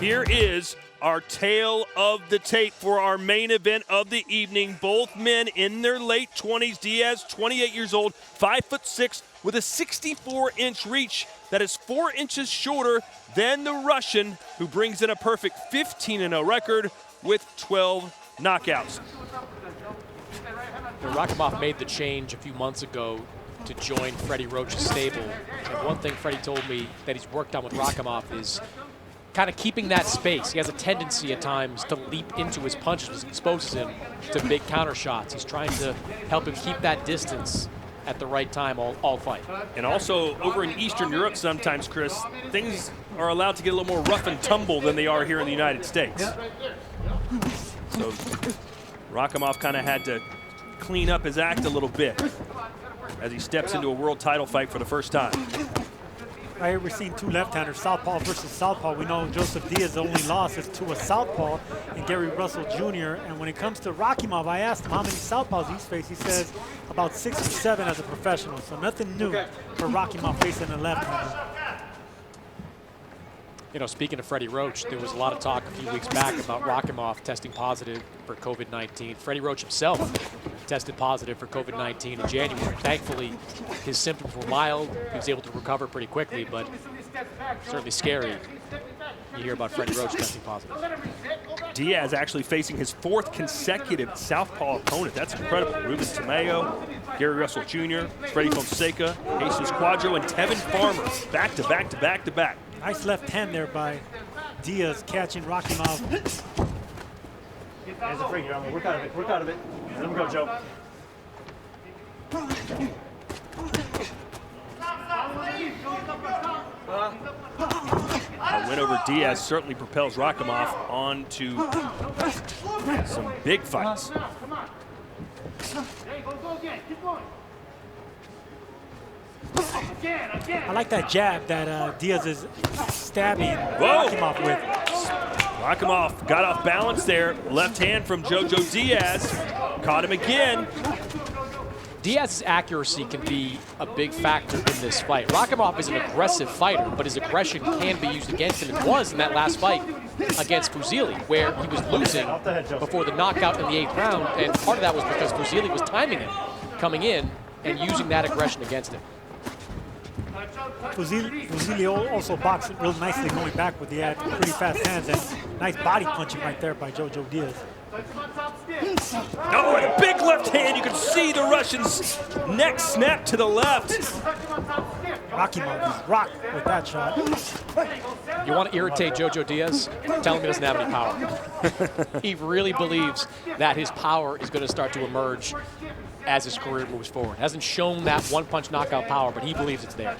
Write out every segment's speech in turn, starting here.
Here is our tale of the tape for our main event of the evening. Both men in their late 20s. Diaz, 28 years old, 5'6", with a 64-inch reach that is 4 inches shorter than the Russian, who brings in a perfect 15-0 record with 12 knockouts. Rakhimov made the change a few months ago to join Freddie Roach's stable. And one thing Freddie told me that he's worked on with Rakhimov is kind of keeping that space. He has a tendency at times to leap into his punches, which exposes him to big counter shots. He's trying to help him keep that distance at the right time all fight. And also over in Eastern Europe sometimes, Chris, things are allowed to get a little more rough and tumble than they are here in the United States. So Rakhimov kind of had to clean up his act a little bit as he steps into a world title fight for the first time. Right here we're seeing two left-handers, southpaw versus southpaw. We know Joseph Diaz's only loss is to a southpaw and Gary Russell Jr. And when it comes to Rakhimov, I asked him how many southpaws he's faced. He says about 6 or 7 as a professional. So nothing new for Rakhimov facing a left-hander. You know, speaking of Freddie Roach, there was a lot of talk a few weeks back about Rakhimov testing positive for COVID-19. Freddie Roach himself tested positive for COVID-19 in January. Thankfully, his symptoms were mild. He was able to recover pretty quickly, but certainly scary. You hear about Freddie Roach testing positive. Diaz actually facing his 4th consecutive southpaw opponent. That's incredible. Ruben Tamayo, Gary Russell Jr., Freddie Fonseca, Jesus Cuadro, and Tevin Farmer. Back to back to back to back. Nice left hand there by Diaz catching Rakhimov. Hands are free here. Work out of it. Work out of it. Let him go, Joe. A win over Diaz certainly propels Rakhimov on to some big fights. I like that jab that Diaz is stabbing Rakhimov with. Rakhimov got off balance there. Left hand from Jojo Diaz. Caught him again. Diaz's accuracy can be a big factor in this fight. Rakhimov is an aggressive fighter, but his aggression can be used against him. It was in that last fight against Fuzili, where he was losing before the knockout in the 8th round, and part of that was because Fuzili was timing him, coming in and using that aggression against him. Fuzili also boxed real nicely going backward. He had pretty fast hands and nice body punching right there by Jojo Diaz. Oh, and a big left hand. You can see the Russian's neck snap to the left. Rakhimov is rocked with that shot. You want to irritate Jojo Diaz? Tell him he doesn't have any power. He really believes that his power is going to start to emerge as his career moves forward. Hasn't shown that one-punch knockout power, but he believes it's there.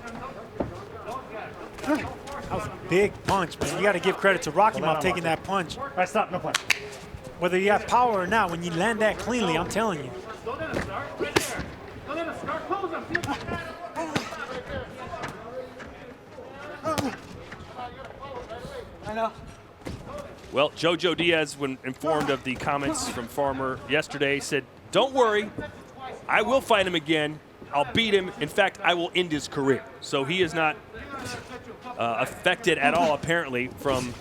That was a big punch, man. You got to give credit to Rakhimov taking that punch. All right, stop. No punch. Whether you have power or not, when you land that cleanly, I'm telling you. Well, Jojo Diaz, when informed of the comments from Farmer yesterday, said, "Don't worry, I will fight him again. I'll beat him. In fact, I will end his career." So he is not affected at all, apparently, from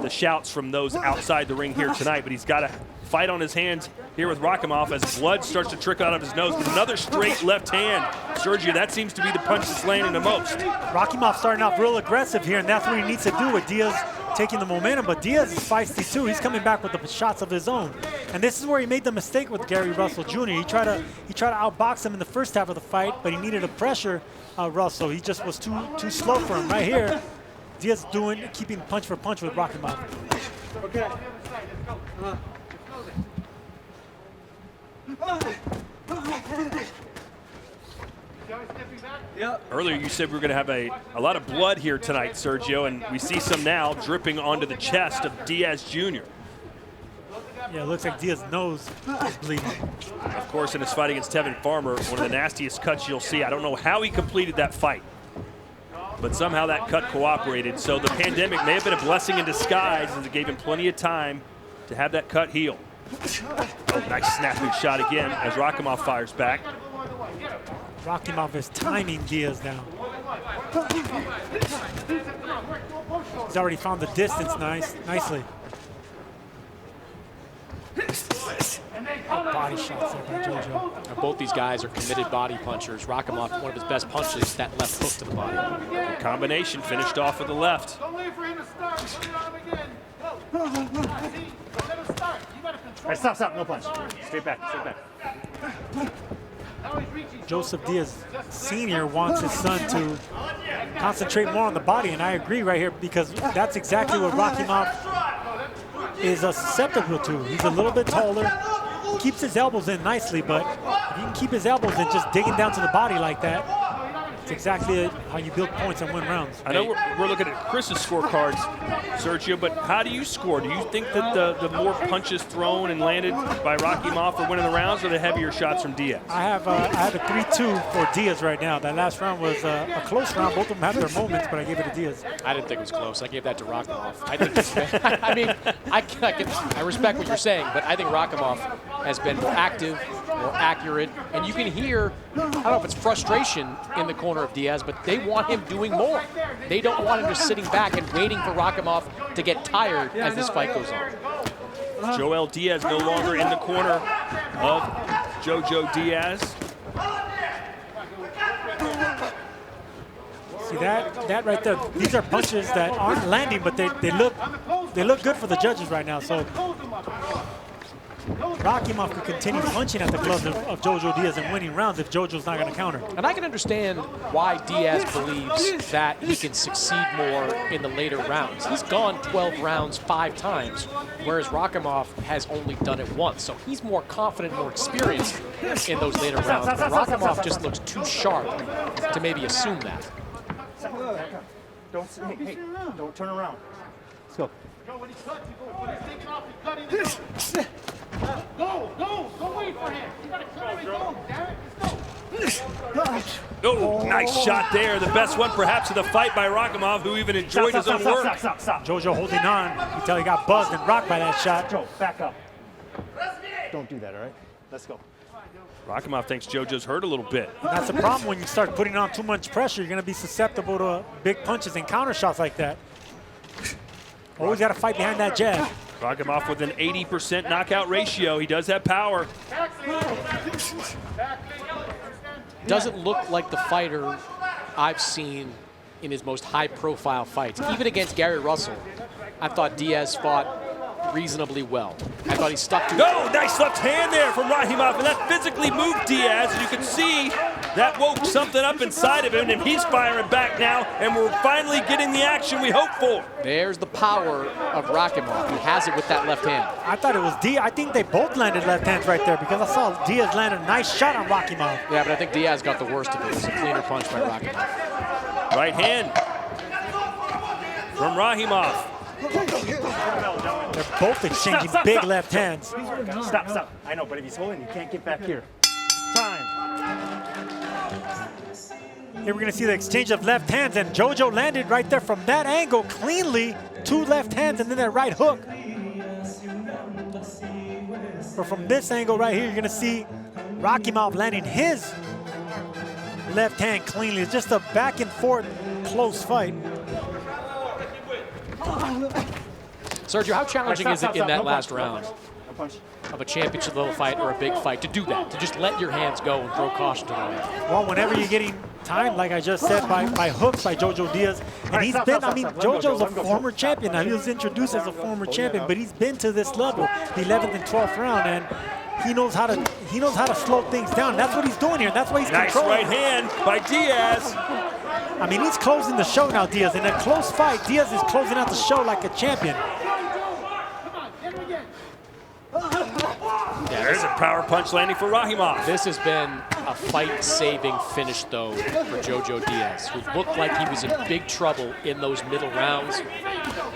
the shouts from those outside the ring here tonight. But he's got a fight on his hands here with Rakhimov as blood starts to trickle out of his nose. But another straight left hand. Sergio, that seems to be the punch that's landing the most. Rakhimov starting off real aggressive here, and that's what he needs to do with Diaz taking the momentum. But Diaz is feisty too. He's coming back with the shots of his own. And this is where he made the mistake with Gary Russell Jr. He tried to outbox him in the first half of the fight, but he needed to pressure Russell. He just was too slow for him. Right here, Diaz keeping punch for punch with Rakhimov. Okay. Earlier you said we were going to have a lot of blood here tonight, Sergio, and we see some now dripping onto the chest of Diaz Jr. Yeah, it looks like Diaz's nose is bleeding. Of course, in his fight against Tevin Farmer, one of the nastiest cuts you'll see. I don't know how he completed that fight, but somehow that cut cooperated. So the pandemic may have been a blessing in disguise, as it gave him plenty of time to have that cut heal. Oh, nice snapping shot again as Rakhimov fires back. Rakhimov is timing Diaz down. He's already found the distance nicely. Body shots there by JoJo. Now, both these guys are committed body punchers. Rakhimov, one of his best punches, that left hook to the body. The combination finished off with the left. Don't wait for him to start. Put it on him again. Go. See? Let him start. You got to control. All right, stop. No punch. Straight back. Now he's reaching. Joseph Diaz Sr. wants his son to concentrate more on the body, and I agree right here because that's exactly what Rakhimov is susceptible to. He's a little bit taller, keeps his elbows in nicely, but if you can keep his elbows in just digging down to the body like that, it's exactly how you build points and win rounds. I know we're looking at Chris's scorecards, Sergio, but how do you score? Do you think that the more punches thrown and landed by Rakhimov are winning the rounds, or the heavier shots from Diaz? I have a 3-2 for Diaz right now. That last round was a close round. Both of them had their moments, but I gave it to Diaz. I didn't think it was close. I gave that to Rakhimov. I think I mean, I respect what you're saying, but I think Rakhimov has been more active, more accurate, and you can hear, I don't know if it's frustration in the corner of Diaz, but they want him doing more. They don't want him just sitting back and waiting for Rakhimov to get tired as this fight goes on. Joel Diaz no longer in the corner of JoJo Diaz. See that right there? These are punches that aren't landing, but they look good for the judges right now. So Rakhimov could continue punching at the gloves of JoJo Diaz and winning rounds if JoJo's not going to counter. And I can understand why Diaz believes that he can succeed more in the later rounds. He's gone 12 rounds 5 times, whereas Rakhimov has only done it once. So he's more confident, more experienced in those later rounds. But Rakhimov just looks too sharp to maybe assume that. Don't turn around. Let's go. Go when he cuts, when he's taking off, he's cutting it. Go. Don't wait for him. You got to cut him and go. Damn it. Let's go. Oh, nice shot there. The best one perhaps of the fight by Rakhimov, who even enjoyed his own work. Stop. JoJo holding on until he got buzzed and rocked by that shot. Joe, back up. Don't do that, all right? Let's go. Rakhimov thinks JoJo's hurt a little bit. That's the problem when you start putting on too much pressure. You're going to be susceptible to big punches and counter shots like that. Always got to fight behind that jab. Rakhimov with an 80% knockout ratio. He does have power. Doesn't look like the fighter I've seen in his most high-profile fights. Even against Gary Russell, I thought Diaz fought reasonably well. I thought he stuck to Oh, nice left hand there from Rakhimov, and that physically moved Diaz. And you can see that woke something up inside of him, and he's firing back now, and we're finally getting the action we hope for. There's the power of Rakhimov. He has it with that left hand. I thought it was Diaz. I think they both landed left hands right there because I saw Diaz land a nice shot on Rakhimov. Yeah, but I think Diaz got the worst of it. It was a cleaner punch by Rakhimov. Right hand from Rakhimov. They're both exchanging big left hands. Stop. I know, but if he's holding, you can't get back here. Time. Here we're going to see the exchange of left hands, and JoJo landed right there from that angle cleanly. 2 left hands and then that right hook. But from this angle right here, you're going to see Rakhimov landing his left hand cleanly. It's just a back and forth close fight. Sergio, how challenging is it in that No last punch, round No punch. of a championship level fight or a big fight to do that, to just let your hands go and throw caution to the wind? Well, whenever you're getting timed, like I just said, by hooks by JoJo Diaz, and he's been, I mean, JoJo's a former champion. Now, he was introduced as a former champion, but he's been to this level, the 11th and 12th round, and he knows how to slow things down. That's what he's doing here. That's why he's Nice controlling. right hand by Diaz. I mean, he's closing the show now, Diaz. In a close fight, Diaz is closing out the show like a champion. There's a power punch landing for Rakhimov. This has been a fight-saving finish, though, for JoJo Diaz, who looked like he was in big trouble in those middle rounds.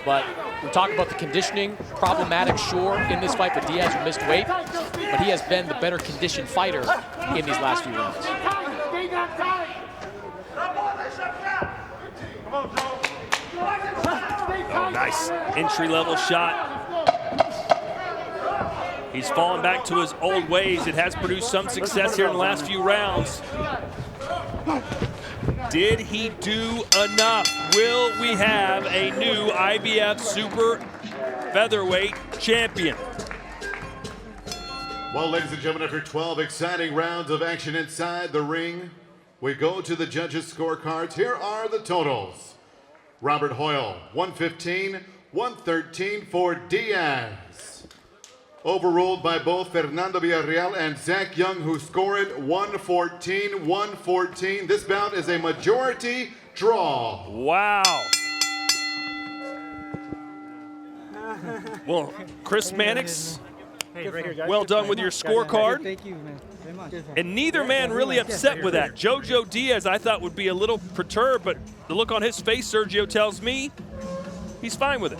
But we talk about the conditioning, problematic, sure, in this fight for Diaz, who missed weight, but he has been the better conditioned fighter in these last few rounds. Oh, nice entry-level shot. He's fallen back to his old ways. It has produced some success here in the last few rounds. Did he do enough? Will we have a new IBF Super Featherweight champion? Well, ladies and gentlemen, after 12 exciting rounds of action inside the ring, we go to the judges' scorecards. Here are the totals. Robert Hoyle, 115, 113 for Diaz. Overruled by both Fernando Villarreal and Zach Young, who scored 114, 114. This bout is a majority draw. Wow. Well, Chris Mannix, well done with your scorecard. Thank you, man. Very much. And neither man really upset with that. Jojo Diaz, I thought, would be a little perturbed, but the look on his face, Sergio tells me, he's fine with it.